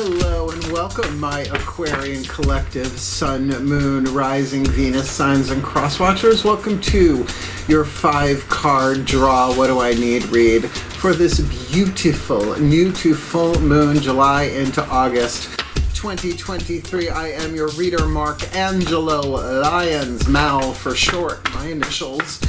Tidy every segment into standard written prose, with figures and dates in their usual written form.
Hello and welcome, my Aquarian collective, Sun, Moon, Rising, Venus, signs, and cross-watchers. Welcome to your 5-card draw, what do I need read for this beautiful new to full moon, July into August 2023. I am your reader, Mark Angelo, Lyons, Mal for short, my initials.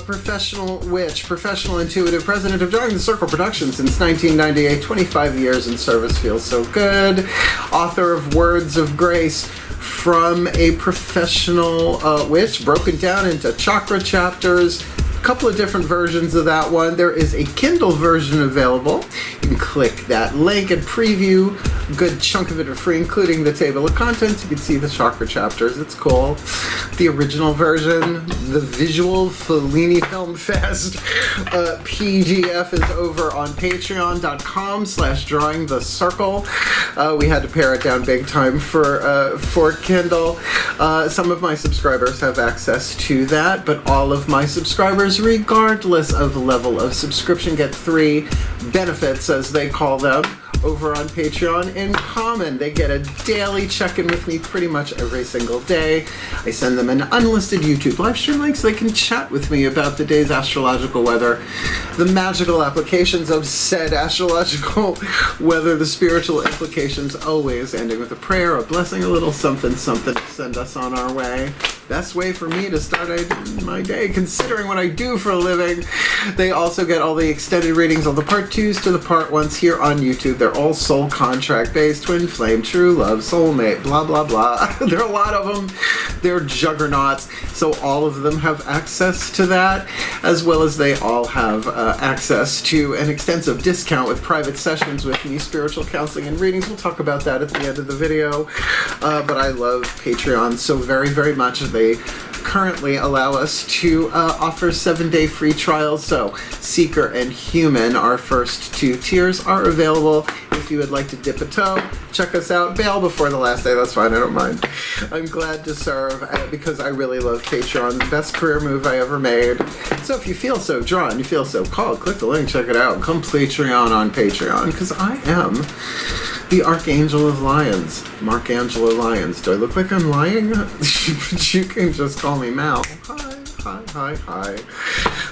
Professional witch, professional intuitive, president of Drawing the Circle Productions since 1998, 25 years in service, feels so good. Author of Words of Grace, from a professional witch, broken down into chakra chapters. Couple of different versions of that one. There is a Kindle version available. You can click that link and preview a good chunk of it for free, including the table of contents. You can see the chakra chapters. It's cool. The original version, the visual Fellini Film Fest PDF is over on patreon.com/drawing the circle. We had to pare it down big time for Kindle. Some of my subscribers have access to that, but all of my subscribers, regardless of level of subscription, get 3 benefits, as they call them, over on Patreon in common. They get a daily check-in with me pretty much every single day. I send them an unlisted YouTube live stream link so they can chat with me about the day's astrological weather, the magical applications of said astrological weather, the spiritual implications, always ending with a prayer, a blessing, a little something, something to send us on our way. Best way for me to start my day, considering what I do for a living. They also get all the extended readings, all the part 2s to the part 1s here on YouTube. They're all soul contract based, twin flame, true love, soulmate, blah, blah, blah. There are a lot of them. They're juggernauts. So all of them have access to that, as well as they all have access to an extensive discount with private sessions with me, spiritual counseling and readings. We'll talk about that at the end of the video. But I love Patreon so very, very much. They currently allow us to offer 7-day free trials. So Seeker and Human, our first 2 tiers, are available. If you would like to dip a toe, check us out. Bail before the last day, that's fine, I don't mind. I'm glad to serve because I really love Patreon. The best career move I ever made. So if you feel so drawn, you feel so called, click the link, check it out. Come Patreon on Patreon, because I am the Archangel of Lyons, Mark Angelo Lyons. Do I look like I'm lying? But you can just call me Mal. Hi.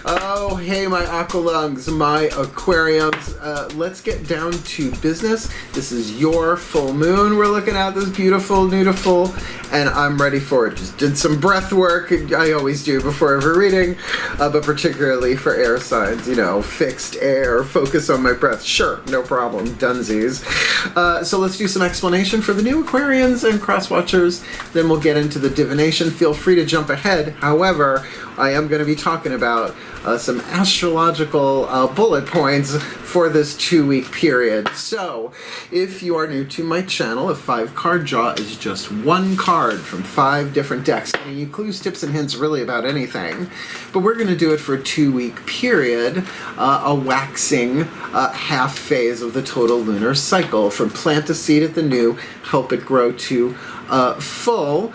Oh, hey, my aqualungs, my aquariums. Let's get down to business. This is your full moon. We're looking at this beautiful, beautiful, and I'm ready for it. Just did some breath work. I always do before every reading, but particularly for air signs, you know, fixed air, focus on my breath. Sure, no problem, dunsies. So let's do some explanation for the new Aquarians and cross-watchers. Then we'll get into the divination. Feel free to jump ahead. However, I am going to be talking about some astrological bullet points for this 2-week period. So, if you are new to my channel, a 5-card draw is just 1 card from 5 different decks, giving you clues, tips, and hints really about anything. But we're going to do it for a 2-week period, a waxing half phase of the total lunar cycle, from plant a seed at the new, help it grow to full,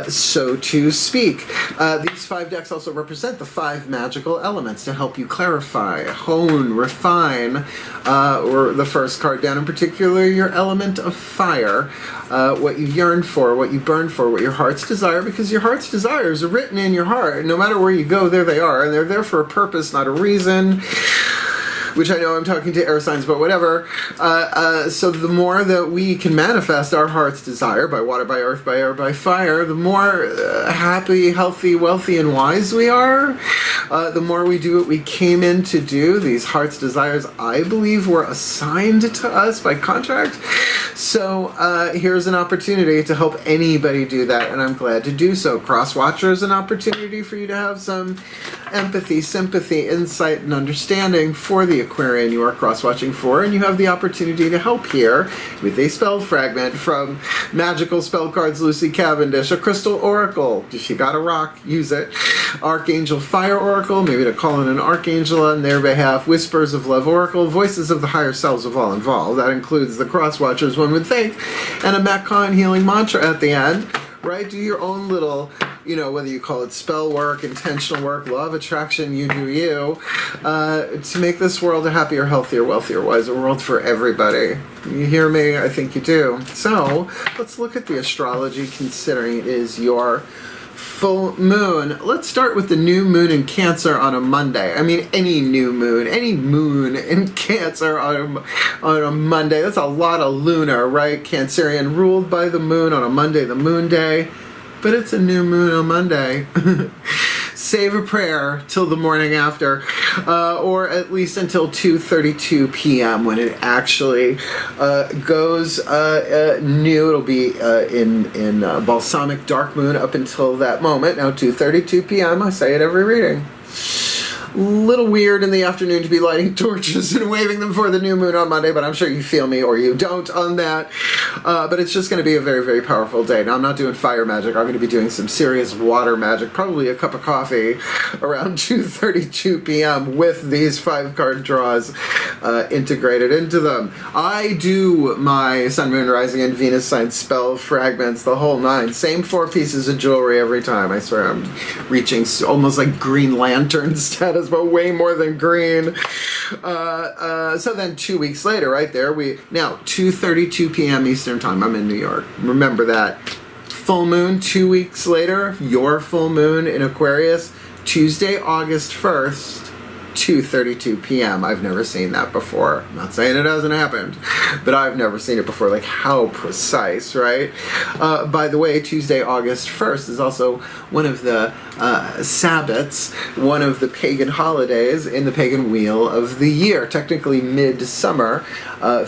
so to speak. These 5 decks also represent the 5 magical elements to help you clarify, hone, refine, or the first card down in particular, your element of fire, what you yearn for, what you burn for, what your heart's desire, because your heart's desires are written in your heart. No matter where you go, there they are, and they're there for a purpose, not a reason. Which I know I'm talking to air signs, but whatever. So the more that we can manifest our heart's desire by water, by earth, by air, by fire, the more happy, healthy, wealthy, and wise we are. The more we do what we came in to do. These heart's desires, I believe, were assigned to us by contract. So here's an opportunity to help anybody do that, and I'm glad to do so. Cross-Watcher is an opportunity for you to have some empathy, sympathy, insight, and understanding for the Aquarian you are cross-watching for, and you have the opportunity to help here with a spell fragment from Magical Spell Cards, Lucy Cavendish, a Crystal Oracle. If you got a rock, use it. Archangel Fire Oracle, maybe to call in an Archangel on their behalf. Whispers of Love Oracle, Voices of the Higher Selves of all involved. That includes the cross-watchers, one would think, and a Macon healing mantra at the end. Right? Do your own little you know, whether you call it spell work, intentional work, law of attraction, you do you, to make this world a happier, healthier, wealthier, wiser world for everybody. You hear me? I think you do. So let's look at the astrology, considering it is your full moon. Let's start with the new moon in Cancer on a Monday. I mean, any new moon, any moon in Cancer on a Monday. That's a lot of lunar, right? Cancerian ruled by the moon on a Monday, the moon day. But it's a new moon on Monday. Save a prayer till the morning after, or at least until 2:32 p.m. when it actually goes new. It'll be in balsamic dark moon up until that moment. Now 2:32 p.m. I say it every reading. Little weird in the afternoon to be lighting torches and waving them for the new moon on Monday, but I'm sure you feel me or you don't on that. But it's just going to be a very, very powerful day. Now, I'm not doing fire magic. I'm going to be doing some serious water magic, probably a cup of coffee around 2:32 p.m. with these 5-card draws integrated into them. I do my Sun, Moon, Rising, and Venus sign spell fragments, the whole 9. Same 4 pieces of jewelry every time. I swear I'm reaching almost like Green Lantern status, but way more than green. So then 2 weeks later, right there, now 2:32 p.m. Eastern time. I'm in New York. Remember that. Full moon 2 weeks later, your full moon in Aquarius, Tuesday, August 1st. 2:32 p.m. I've never seen that before. I'm not saying it hasn't happened, but I've never seen it before. Like, how precise, right? By the way, Tuesday, August 1st is also one of the Sabbats, one of the pagan holidays in the pagan wheel of the year. Technically midsummer. The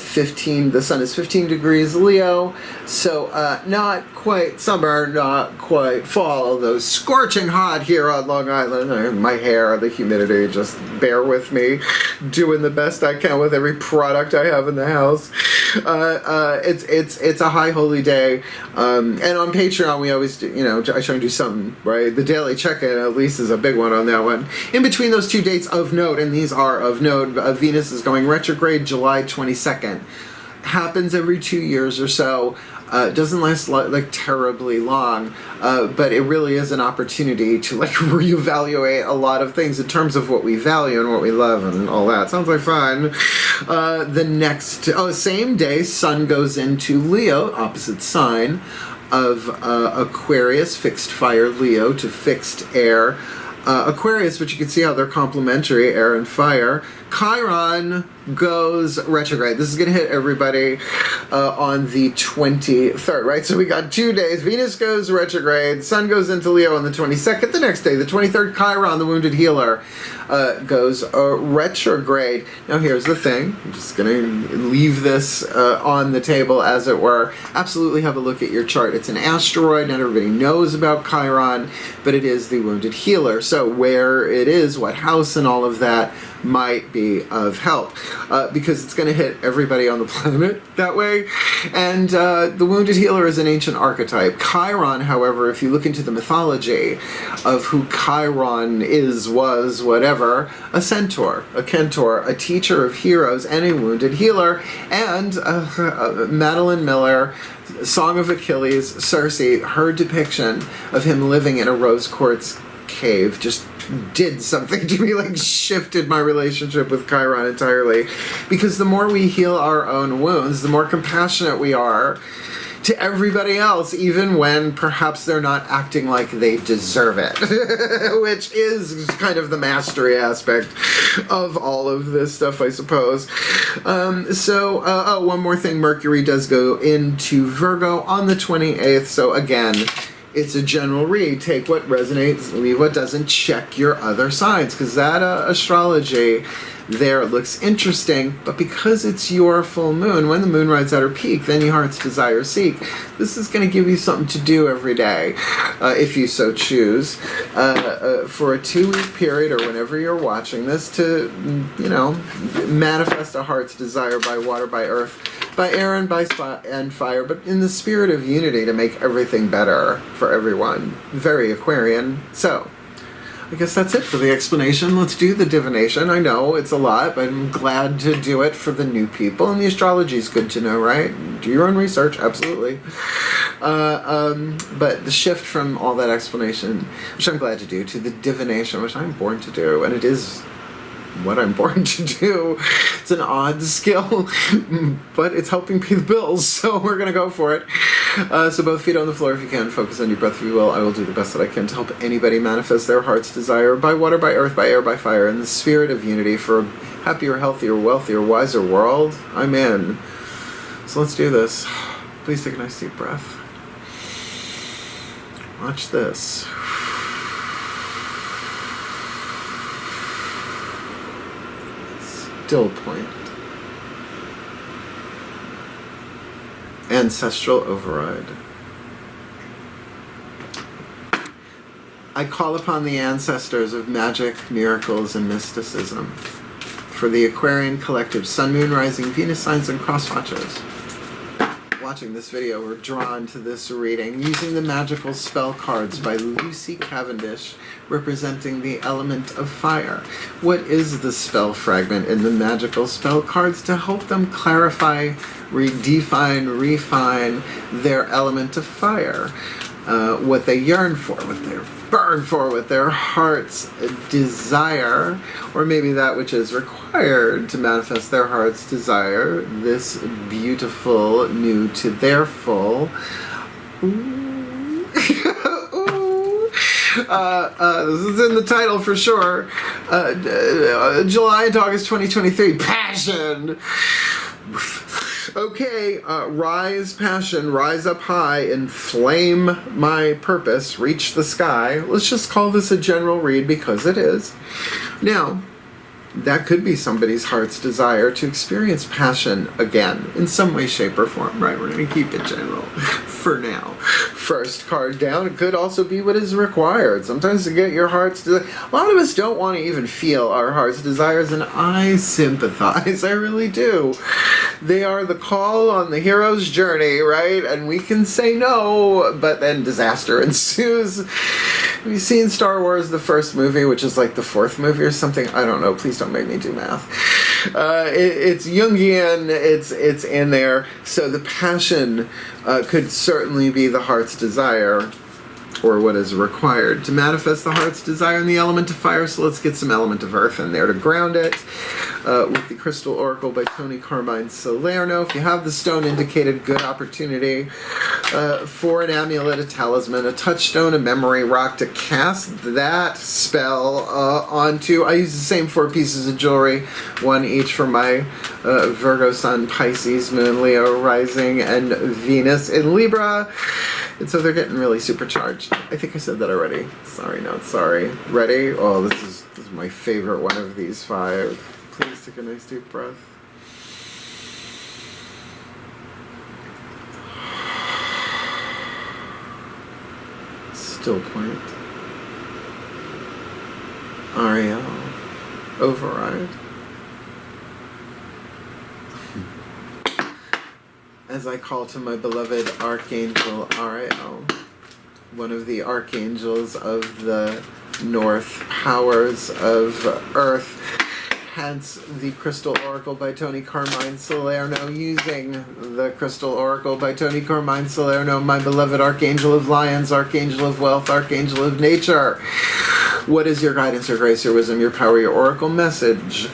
sun is 15 degrees Leo, so not quite summer, not quite fall, although scorching hot here on Long Island. My hair, the humidity, just bear with me. Doing the best I can with every product I have in the house. It's a high holy day, and on Patreon we always do, I try and do something, right? The daily check-in at least is a big one on that one. In between those 2 dates of note, and these are of note, Venus is going retrograde July 22nd. Happens every 2 years or so. Doesn't last like terribly long, but it really is an opportunity to like reevaluate a lot of things in terms of what we value and what we love and all that. Sounds like fun. Same day, Sun goes into Leo, opposite sign of Aquarius, fixed fire Leo to fixed air Aquarius, but you can see how they're complementary, air and fire. Chiron goes retrograde. This is going to hit everybody on the 23rd, right? So we got 2 days. Venus goes retrograde. Sun goes into Leo on the 22nd. The next day, the 23rd, Chiron, the wounded healer, goes retrograde. Now here's the thing. I'm just going to leave this on the table, as it were. Absolutely have a look at your chart. It's an asteroid. Not everybody knows about Chiron, but it is the wounded healer. So where it is, what house, and all of that might be of help, because it's going to hit everybody on the planet that way. And the wounded healer is an ancient archetype. Chiron, however, if you look into the mythology of who Chiron is, was, whatever, a centaur, a kentor, a teacher of heroes, and a wounded healer. And Madeline Miller, Song of Achilles, Circe, her depiction of him living in a rose quartz cave just did something to me, like shifted my relationship with Chiron entirely. Because the more we heal our own wounds, the more compassionate we are to everybody else, even when perhaps they're not acting like they deserve it, which is kind of the mastery aspect of all of this stuff, I suppose. One more thing, Mercury does go into Virgo on the 28th, so again, it's a general read. Take what resonates, leave what doesn't. Check your other signs, because that astrology there looks interesting, but because it's your full moon, when the moon rides at her peak, then your heart's desire seek. This is going to give you something to do every day, if you so choose, for a 2-week period, or whenever you're watching this, to, manifest a heart's desire by water, by earth, by air, and by fire, but in the spirit of unity, to make everything better for everyone. Very Aquarian. So, I guess that's it for the explanation. Let's do the divination. I know it's a lot, but I'm glad to do it for the new people. And the astrology is good to know, right? Do your own research, absolutely. But the shift from all that explanation, which I'm glad to do, to the divination, which I'm born to do, and it is what I'm born to do. It's an odd skill, but it's helping pay the bills, so we're gonna go for it. So both feet on the floor if you can, focus on your breath if you will. I will do the best that I can to help anybody manifest their heart's desire by water, by earth, by air, by fire, in the spirit of unity for a happier, healthier, wealthier, wiser world. I'm in. So let's do this. Please take a nice deep breath. Watch this. Still point. Ancestral override. I call upon the ancestors of magic, miracles, and mysticism for the Aquarian collective Sun, Moon, Rising, Venus signs, and cross watchers. Watching this video, we're drawn to this reading using the magical spell cards by Lucy Cavendish, representing the element of fire. What is the spell fragment in the magical spell cards to help them clarify, redefine, refine their element of fire? What they yearn for, what they burn for, what their hearts desire, or maybe that which is required to manifest their heart's desire, this beautiful, new to their full. Ooh. Ooh. This is in the title for sure. July to August 2023, passion. Okay, rise passion, rise up high, inflame my purpose, reach the sky. Let's just call this a general read because it is. Now, that could be somebody's heart's desire to experience passion again in some way, shape, or form, right? We're going to keep it general for now. First card down, it could also be what is required. Sometimes to get your heart's desire. A lot of us don't want to even feel our heart's desires, and I sympathize. I really do. They are the call on the hero's journey, right? And we can say no, but then disaster ensues. Have you seen Star Wars, the first movie, which is like the fourth movie or something? I don't know. Please don't make me do math. It's Jungian. It's in there. So the passion could certainly be the heart's desire, or what is required to manifest the heart's desire in the element of fire. So let's get some element of earth in there to ground it. With the Crystal Oracle by Tony Carmine Salerno. If you have the stone indicated, good opportunity for an amulet, a talisman, a touchstone, a memory rock to cast that spell onto. I use the same 4 pieces of jewelry, one each for my Virgo Sun, Pisces, Moon, Leo, Rising, and Venus in Libra. And so they're getting really supercharged. I think I said that already. Sorry, not sorry. Ready? Oh, this is my favorite one of these 5. Please take a nice deep breath. Still point. Ariel. Override. As I call to my beloved Archangel Ariel, one of the archangels of the North, powers of Earth, hence the Crystal Oracle by Tony Carmine Salerno, using the Crystal Oracle by Tony Carmine Salerno, my beloved Archangel of Lyons, Archangel of Wealth, Archangel of Nature. What is your guidance, your grace, your wisdom, your power, your oracle message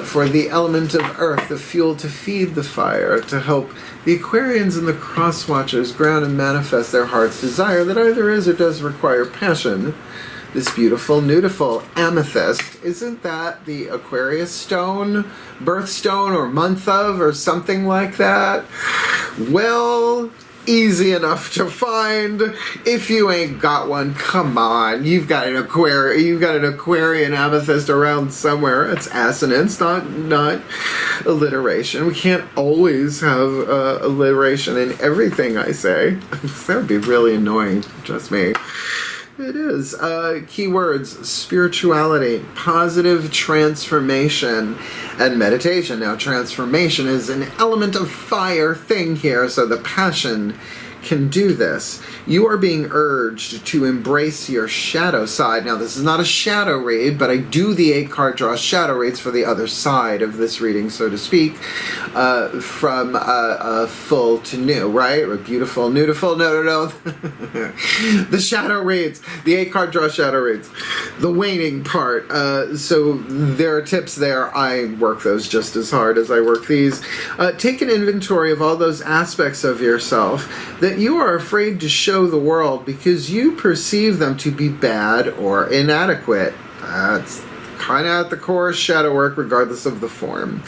for the element of earth, the fuel to feed the fire, to help the Aquarians and the Cross Watchers ground and manifest their heart's desire that either is or does require passion? This beautiful, nudiful amethyst, isn't that the Aquarius stone, birthstone, or month of, or something like that? Well, easy enough to find. If you ain't got one, come on. You've got an Aquarian amethyst around somewhere. It's assonance, not alliteration. We can't always have alliteration in everything I say. That would be really annoying, trust me. It is. Keywords: spirituality, positive transformation, and meditation. Now, transformation is an element of fire thing here, so the passion can do this. You are being urged to embrace your shadow side. Now, this is not a shadow read, but I do the 8-card draw shadow reads for the other side of this reading, so to speak, from full to new, right? Or beautiful, beautiful, no. The shadow reads, the 8-card draw shadow reads, the waning part. So there are tips there. I work those just as hard as I work these. Take an inventory of all those aspects of yourself that you are afraid to show the world because you perceive them to be bad or inadequate. That's kind of at the core of shadow work, regardless of the form.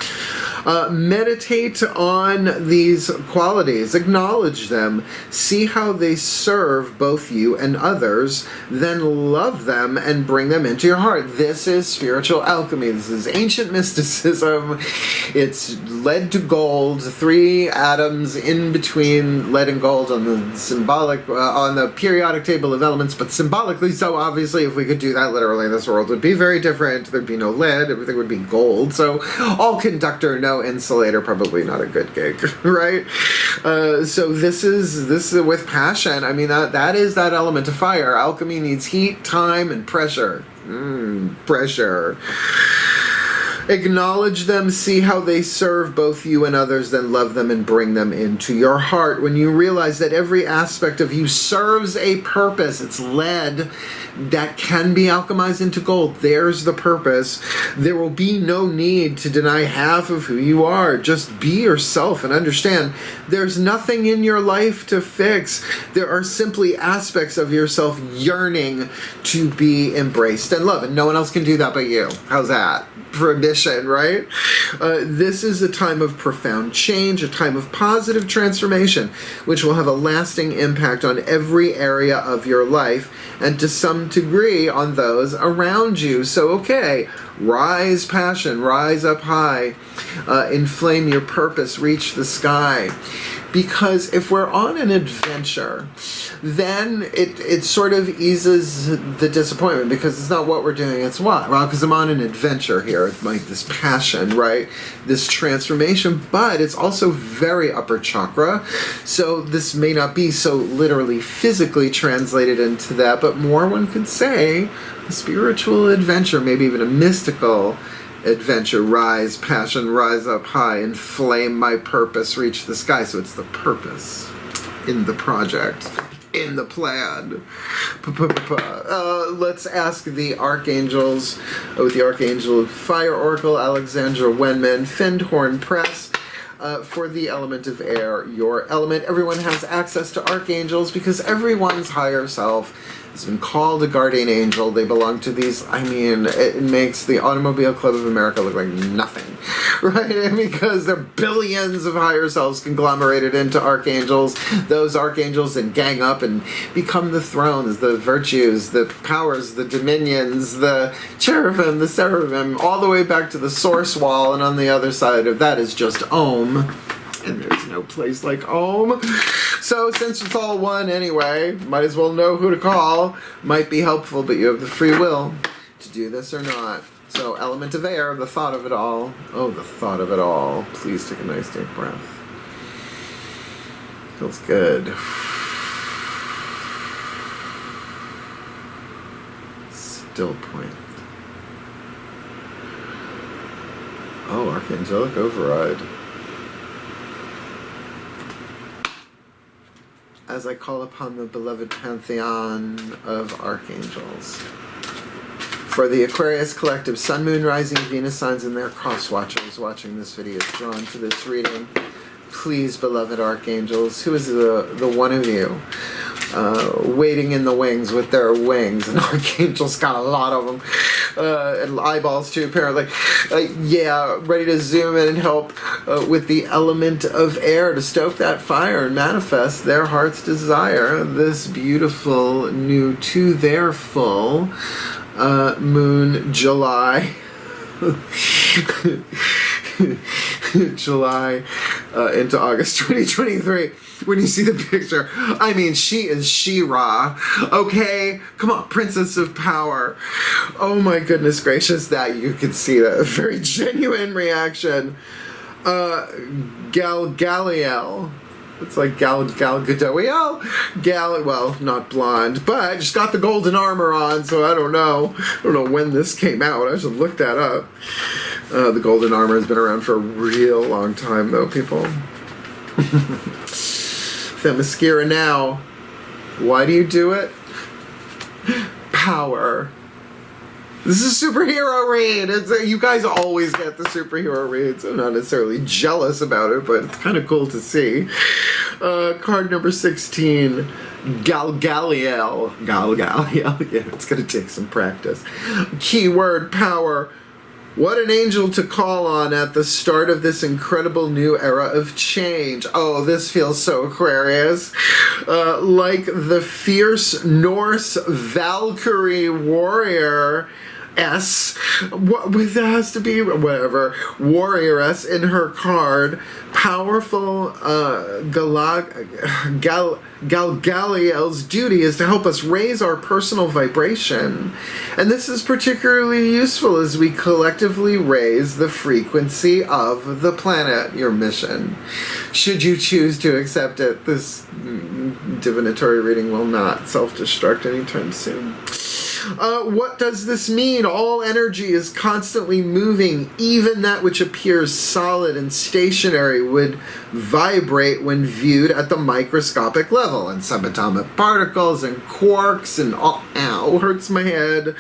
Meditate on these qualities, acknowledge them, see how they serve both you and others, then love them and bring them into your heart. This is spiritual alchemy. This is ancient mysticism. It's lead to gold, 3 atoms in between lead and gold on the symbolic, on the periodic table of elements, but symbolically so. Obviously, if we could do that literally, this world would be very different. There'd be no lead, everything would be gold. So all conductor, no insulator, probably not a good gig, right? So this is with passion. I mean, that is that element of fire. Alchemy needs heat, time, and pressure. Pressure. Acknowledge them, see how they serve both you and others, then love them and bring them into your heart. When you realize that every aspect of you serves a purpose, it's lead that can be alchemized into gold. There's the purpose. There will be no need to deny half of who you are. Just be yourself and understand there's nothing in your life to fix. There are simply aspects of yourself yearning to be embraced and loved, and no one else can do that but you. How's that? For a mission, right? This is a time of profound change, a time of positive transformation, which will have a lasting impact on every area of your life and to some degree on those around you. So, okay, rise passion, rise up high, inflame your purpose, reach the sky. Because if we're on an adventure, then it sort of eases the disappointment, because it's not what we're doing, it's what. Well, because I'm on an adventure here. It's like this passion, right? This transformation, but it's also very upper chakra. So this may not be so literally physically translated into that, but more, one could say, a spiritual adventure, maybe even a mystical adventure. Rise passion, rise up high, inflame my purpose, reach the sky. So it's the purpose in the project, in the plan. Let's ask the archangels with the Archangel of Fire Oracle, Alexandra Wenman, Findhorn Press, for the element of air, your element. Everyone has access to archangels because everyone's higher self has been called a guardian angel. They belong to these, I mean, it makes the Automobile Club of America look like nothing, right? Because there are billions of higher selves conglomerated into archangels. Those archangels then gang up and become the thrones, the virtues, the powers, the dominions, the cherubim, the seraphim, all the way back to the source wall, and on the other side of that is just Om. And there's no place like Om. So since it's all one anyway, might as well know who to call. Might be helpful, but you have the free will to do this or not. So element of air, the thought of it all. Oh, the thought of it all. Please take a nice deep breath. Feels good. Still point. Oh, archangelic override. As I call upon the beloved pantheon of archangels. For the Aquarius collective, Sun, Moon, Rising, Venus signs and their cross watchers watching this video drawn to this reading, please, beloved archangels, who is the one of you waiting in the wings with their wings, and archangels got a lot of them, and eyeballs too, apparently. Yeah, ready to zoom in and help with the element of air to stoke that fire and manifest their heart's desire. This beautiful new to their full moon, July. July into August 2023. When you see the picture, I mean, she is She-Ra. Okay, come on, Princess of Power. Oh my goodness gracious, that you could see that, a very genuine reaction. Galgaliel. It's like Gal Gadot. Well, not blonde, but she's got the golden armor on, so I don't know. I don't know when this came out. I should look that up. The golden armor has been around for a real long time, though, people. Themyscira now. Why do you do it? Power. This is a superhero read. You guys always get the superhero reads. I'm not necessarily jealous about it, but it's kind of cool to see. Card number 16, Galgaliel. Galgaliel. Yeah, it's going to take some practice. Keyword power. What an angel to call on at the start of this incredible new era of change. Oh, this feels so Aquarius. Like the fierce Norse Valkyrie warrior there has to be whatever warrioress in her card. Powerful Galgaliel's duty is to help us raise our personal vibration, and this is particularly useful as we collectively raise the frequency of the planet. Your mission, should you choose to accept it. This divinatory reading will not self-destruct anytime soon. What does this mean? All energy is constantly moving. Even that which appears solid and stationary would vibrate when viewed at the microscopic level. And subatomic particles and quarks and ow, hurts my head.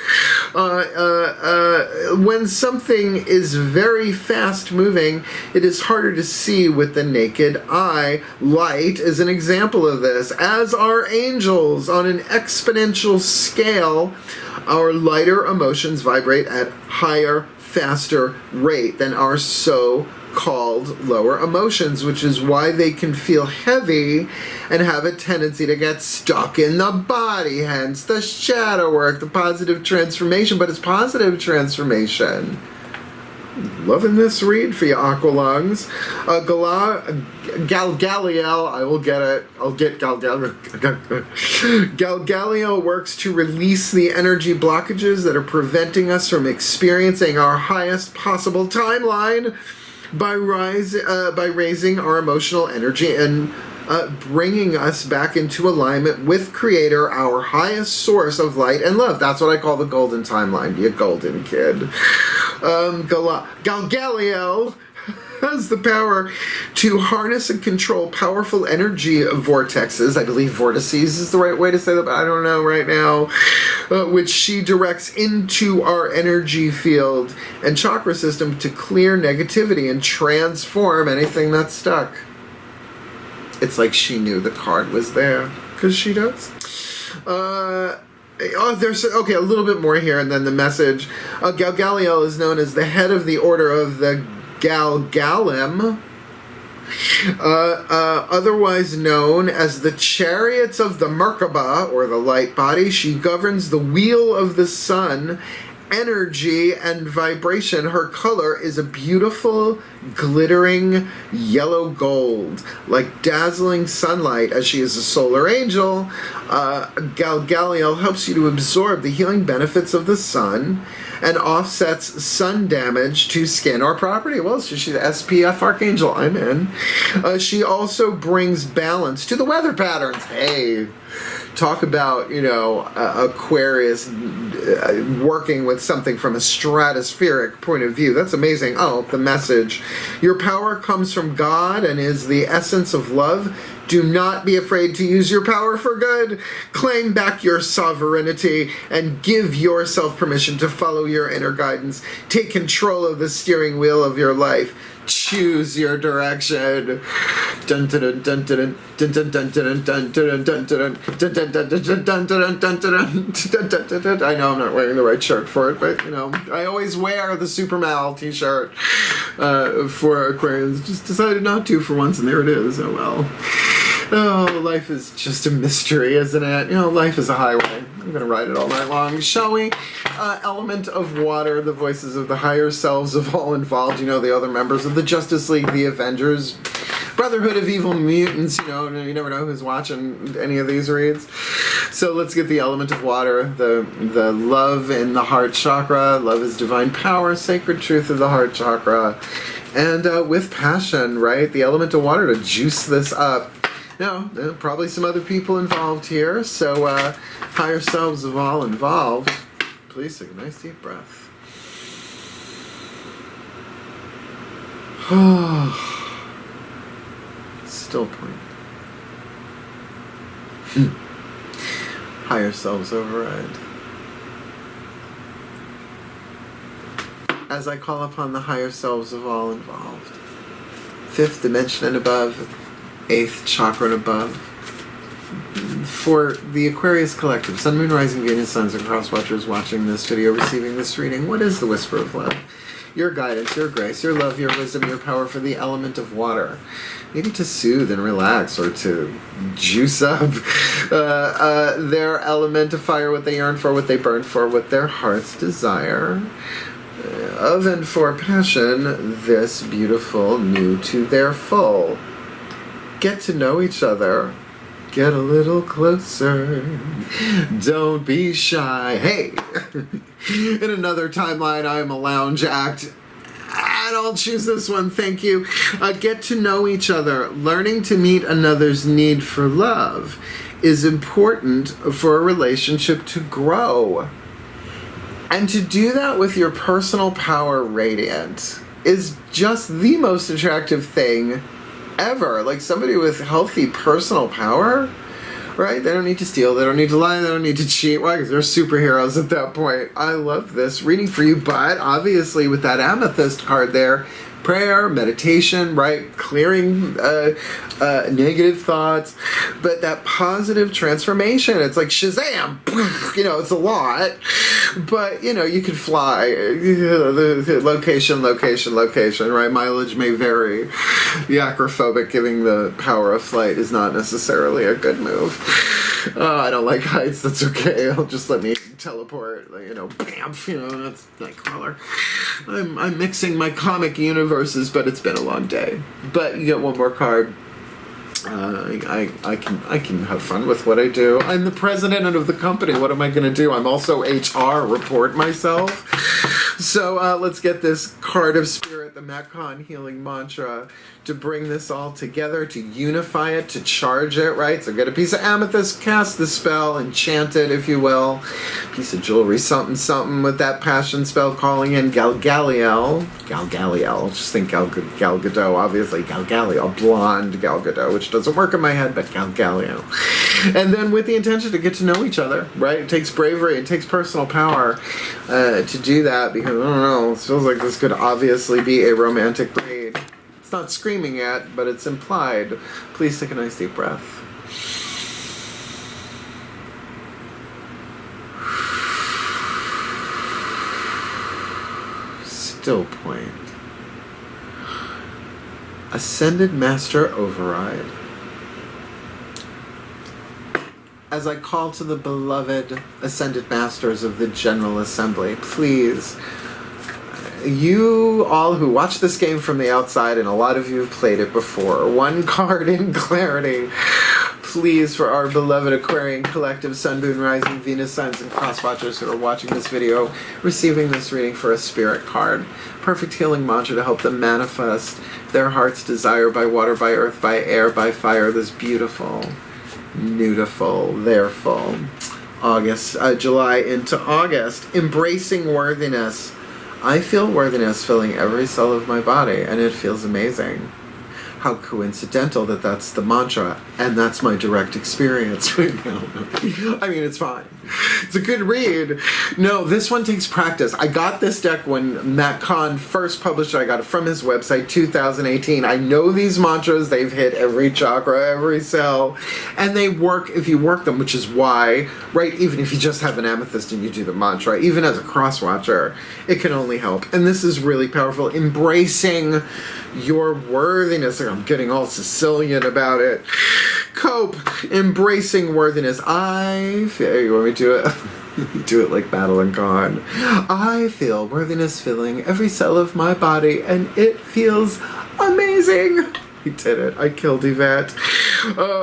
When something is very fast moving, it is harder to see with the naked eye. Light is an example of this, as are angels. On an exponential scale, our lighter emotions vibrate at higher, faster rate than our so-called lower emotions, which is why they can feel heavy and have a tendency to get stuck in the body, hence the shadow work, the positive transformation. But it's positive transformation. Loving this read for you, Aqualungs. Galgaliel, I will get it. I'll get Galgaliel. Galgaliel works to release the energy blockages that are preventing us from experiencing our highest possible timeline by raising our emotional energy and bringing us back into alignment with Creator, our highest source of light and love. That's what I call the golden timeline, you golden kid. Galgaliel has the power to harness and control powerful energy vortexes. I believe vortices is the right way to say that, but I don't know right now. Which she directs into our energy field and chakra system to clear negativity and transform anything that's stuck. It's like she knew the card was there, because she does. There's a little bit more here, and then the message. Galgaliel is known as the head of the order of the Galgalim, otherwise known as the chariots of the Merkaba, or the light body. She governs the wheel of the sun, energy and vibration. Her color is a beautiful, glittering yellow gold, like dazzling sunlight. As she is a solar angel, Galgaliel helps you to absorb the healing benefits of the sun and offsets sun damage to skin or property. Well, so she's the SPF Archangel. I'm in. She also brings balance to the weather patterns. Hey, talk about, Aquarius working with something from a stratospheric point of view. That's amazing. Oh, the message. Your power comes from God and is the essence of love. Do not be afraid to use your power for good. Claim back your sovereignty and give yourself permission to follow your inner guidance. Take control of the steering wheel of your life. Choose your direction. I know I'm not wearing the right shirt for it, but I always wear the Super Mal t-shirt for Aquarians. Just decided not to for once, and there it is. Oh well. Oh, life is just a mystery, isn't it? Life is a highway. I'm going to ride it all night long. Shall we? Element of water, the voices of the higher selves of all involved. The other members of the Justice League, the Avengers, Brotherhood of Evil Mutants. You never know who's watching any of these reads. So let's get the element of water, the love in the heart chakra. Love is divine power, sacred truth of the heart chakra. And with passion, right? The element of water to juice this up. No, there are probably some other people involved here, so higher selves of all involved. Please take a nice deep breath. Still point. Higher selves override. As I call upon the higher selves of all involved. 5th dimension and above, 8th chakra and above. For the Aquarius Collective, Sun, Moon, Rising, Venus, Suns, and Crosswatchers watching this video, receiving this reading, what is the whisper of love? Your guidance, your grace, your love, your wisdom, your power for the element of water. Maybe to soothe and relax or to juice up their element of fire, what they yearn for, what they burn for, what their hearts desire. Of and for passion, this beautiful new to their full. Get to know each other. Get a little closer. Don't be shy. Hey! In another timeline, I am a lounge act. And I'll choose this one, thank you. Get to know each other. Learning to meet another's need for love is important for a relationship to grow. And to do that with your personal power radiant is just the most attractive thing ever. Like somebody with healthy personal power, right? They don't need to steal, they don't need to lie, they don't need to cheat. Why? Because they're superheroes at that point. I love this reading for you, but obviously with that amethyst card there, prayer, meditation, right? Clearing negative thoughts, but that positive transformation, it's like Shazam! You know, it's a lot, but you know, you can fly. The location, right? Mileage may vary. The acrophobic giving the power of flight is not necessarily a good move. I don't like heights, that's okay. I'll just let me teleport, you know, bam, you know, that's Nightcrawler. I'm mixing my comic universes, but it's been a long day. But you get one more card. I can have fun with what I do. I'm the president of the company. What am I going to do? I'm also HR, report myself. So let's get this card of spirit, the Macon healing mantra, to bring this all together, to unify it, to charge it, right? So get a piece of amethyst, cast the spell, enchant it, if you will. Piece of jewelry, something, something with that passion spell calling in Galgaliel, just think Gal Gadot, obviously Galgaliel, blonde Gal Gadot, which doesn't work in my head, but Galgaliel. And then with the intention to get to know each other, right? It takes bravery, it takes personal power to do that, because, I don't know, it feels like this could obviously be a romantic read. It's not screaming yet, but it's implied. Please take a nice deep breath. Still point. Ascended Master Override. As I call to the beloved Ascended Masters of the General Assembly, please, you all who watch this game from the outside, and a lot of you have played it before, one card in clarity, please, for our beloved Aquarian Collective, Sun, Moon, Rising, Venus, Suns, and Crosswatchers who are watching this video, receiving this reading for a spirit card. Perfect healing mantra to help them manifest their heart's desire by water, by earth, by air, by fire, this beautiful, beautiful, therefore, July into August. Embracing worthiness. I feel worthiness filling every cell of my body, and it feels amazing. How coincidental that that's the mantra, and that's my direct experience right now. I mean, it's fine. It's a good read. No, this one takes practice. I got this deck when Matt Kahn first published it. I got it from his website, 2018. I know these mantras. They've hit every chakra, every cell, and they work if you work them, which is why, right, even if you just have an amethyst and you do the mantra, even as a crosswatcher, it can only help. And this is really powerful. Embracing your worthiness. I'm getting all Sicilian about it. Cope. Embracing worthiness. I feel... You want me to do it? Do it like Madeline Kahn. I feel worthiness filling every cell of my body, and it feels amazing. I did it. I killed Yvette.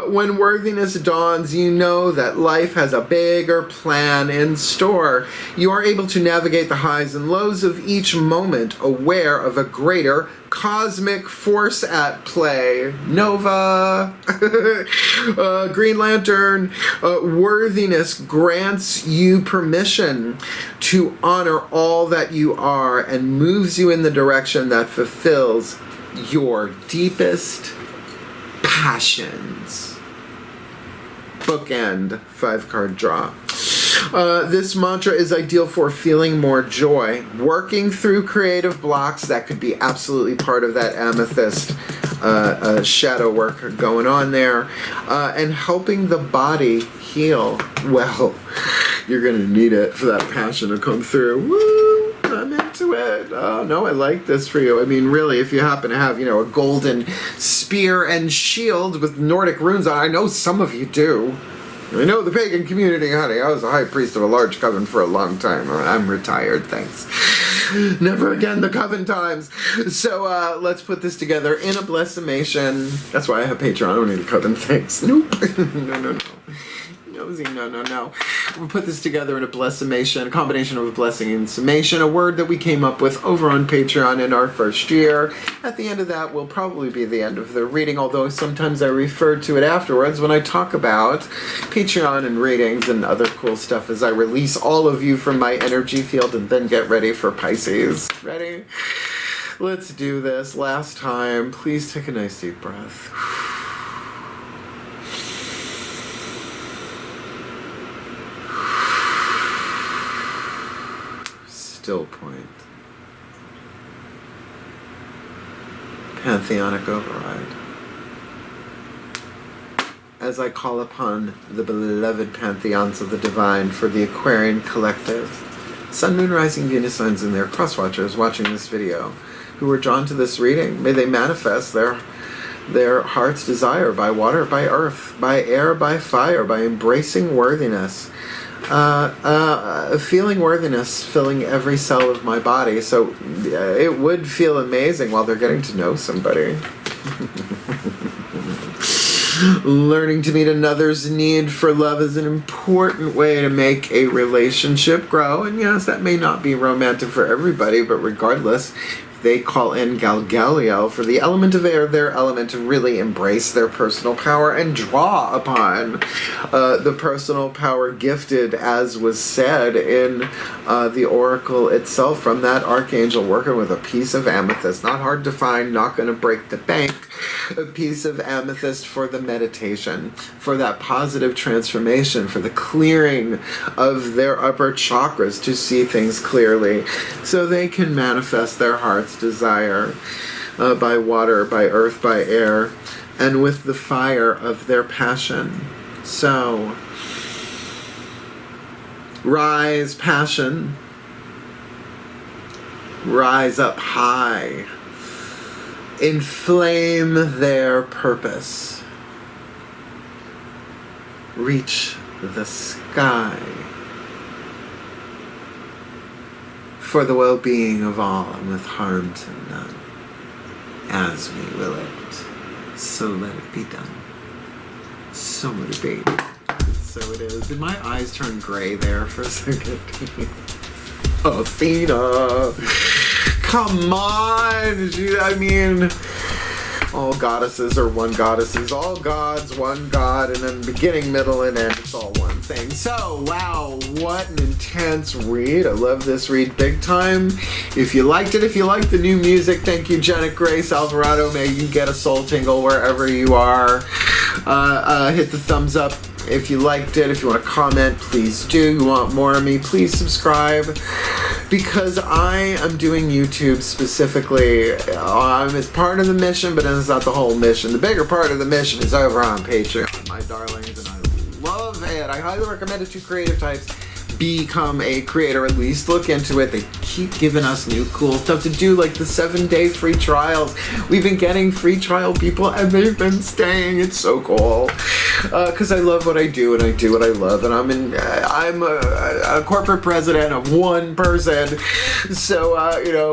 When worthiness dawns, you know that life has a bigger plan in store. You are able to navigate the highs and lows of each moment, aware of a greater cosmic force at play. Nova. Green Lantern. Worthiness grants you permission to honor all that you are and moves you in the direction that fulfills your deepest passions. Bookend 5-card draw. This mantra is ideal for feeling more joy, working through creative blocks. That could be absolutely part of that amethyst shadow work going on there, and helping the body heal. Well, you're going to need it for that passion to come through. Woo! I'm into it. Oh, no, I like this for you. I mean, really, if you happen to have, a golden spear and shield with Nordic runes on, I know some of you do. I know the pagan community, honey. I was a high priest of a large coven for a long time. I'm retired, thanks. Never again the coven times. So let's put this together in a blessimation. That's why I have Patreon. I don't need a coven, thanks. Nope. No. No. We'll put this together in a blessimation, a combination of a blessing and summation, a word that we came up with over on Patreon in our first year. At the end of that will probably be the end of the reading, although sometimes I refer to it afterwards when I talk about Patreon and readings and other cool stuff as I release all of you from my energy field and then get ready for Pisces. Ready? Let's do this. Last time. Please take a nice deep breath. Still point. Pantheonic override. As I call upon the beloved pantheons of the divine for the Aquarian collective, Sun, Moon, Rising, Venus signs and their cross-watchers watching this video, who are drawn to this reading, may they manifest their heart's desire by water, by earth, by air, by fire, by embracing worthiness. Feeling worthiness filling every cell of my body, so it would feel amazing while they're getting to know somebody. Learning to meet another's need for love is an important way to make a relationship grow, and yes, that may not be romantic for everybody, but regardless, they call in Galgaliel for the element of air, their element, to really embrace their personal power and draw upon the personal power gifted, as was said in the oracle itself from that archangel, working with a piece of amethyst. Not hard to find, not going to break the bank. A piece of amethyst for the meditation, for that positive transformation, for the clearing of their upper chakras to see things clearly, so they can manifest their heart's desire by water, by earth, by air, and with the fire of their passion. So, rise, passion. Rise up high. Inflame their purpose. Reach the sky. For the well-being of all and with harm to none. As we will it, so let it be done. So let it be. So it is. Did my eyes turn gray there for a second? Athena! Come on! I mean, all goddesses are one goddesses, all gods, one god, and then beginning, middle, and end, it's all one thing. So, wow, what an intense read. I love this read big time. If you liked it, if you liked the new music, thank you, Janet Grace Alvarado. May you get a soul tingle wherever you are. Hit the thumbs up if you liked it. If you want to comment, please do. You want more of me, please subscribe. Because I am doing YouTube specifically as part of the mission, but it's not the whole mission. The bigger part of the mission is over on Patreon, my darlings, and I love it. I highly recommend it to creative types. Become a creator, at least look into it. They keep giving us new cool stuff to do, like the 7-day free trials. We've been getting free trial people and they've been staying. It's so cool because I love what I do and I do what I love, and I'm a corporate president of one person, so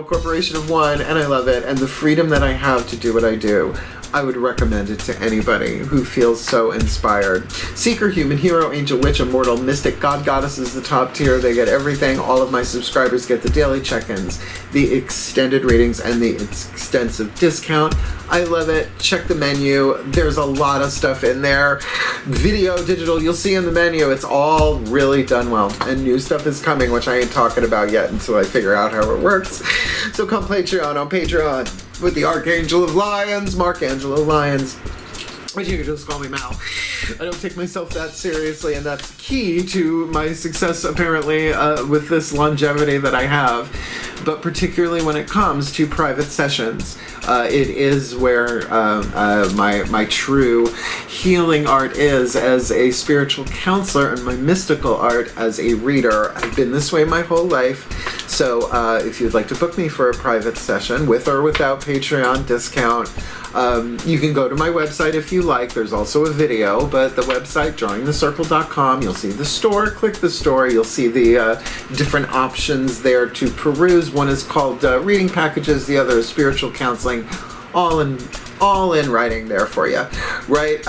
corporation of one, and I love it, and the freedom that I have to do what I do I would recommend it to anybody who feels so inspired. Seeker, Human Hero, Angel, Witch, Immortal, Mystic, God, Goddess is the top tier. They get everything. All of my subscribers get the daily check-ins, the extended readings, and the extensive discount. I love it. Check the menu. There's a lot of stuff in there. Video, digital, you'll see in the menu. It's all really done well. And new stuff is coming, which I ain't talking about yet until I figure out how it works. So come Patreon on Patreon with the Archangel of Lyons, Mark Angelo Lyons. But you can just call me Mal. I don't take myself that seriously, and that's key to my success, apparently, with this longevity that I have. But particularly when it comes to private sessions, it is where my true healing art is as a spiritual counselor, and my mystical art as a reader. I've been this way my whole life. So if you'd like to book me for a private session, with or without Patreon discount, you can go to my website if you like. There's also a video, but the website, drawingthecircle.com, you'll see the store. Click the store. You'll see the different options there to peruse. One is called reading packages. The other is spiritual counseling. All in writing there for you, right?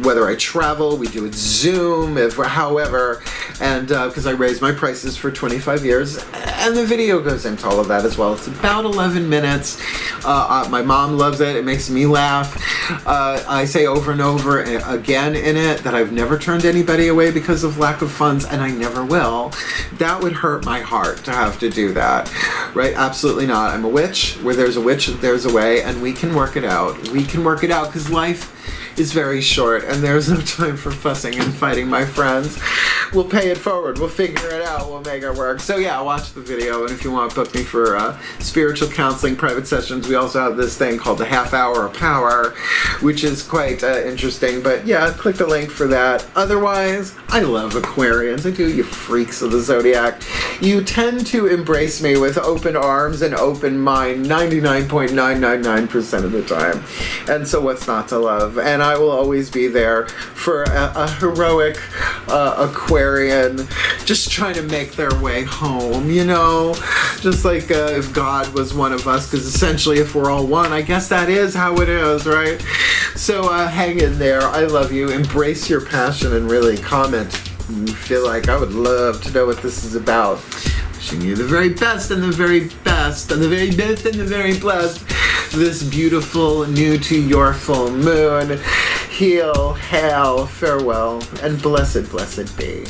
Whether I travel, we do it Zoom, however, and because I raised my prices for 25 years, and the video goes into all of that as well. It's about 11 minutes. My mom loves it. It makes me laugh. I say over and over again in it that I've never turned anybody away because of lack of funds, and I never will. That would hurt my heart to have to do that, right? Absolutely not. I'm a witch. Where there's a witch, there's a way, and we can work it out. We can work it out because life is very short and there's no time for fussing and fighting, my friends. We'll pay it forward. We'll figure it out. We'll make it work. So yeah, watch the video, and if you want to book me for spiritual counseling private sessions, we also have this thing called the Half Hour of Power, which is quite interesting. But yeah, click the link for that. Otherwise, I love Aquarians. I do, you freaks of the zodiac. You tend to embrace me with open arms and open mind 99.999% of the time. And so what's not to love? And I will always be there for a heroic Aquarian just trying to make their way home, you know? Just like if God was one of us, because essentially if we're all one, I guess that is how it is, right? So hang in there. I love you. Embrace your passion and really comment. You feel like I would love to know what this is about. Wishing you the very best and the very best and the very best and the very blessed this beautiful new to your full moon. Heal, hail, farewell, and blessed, blessed be.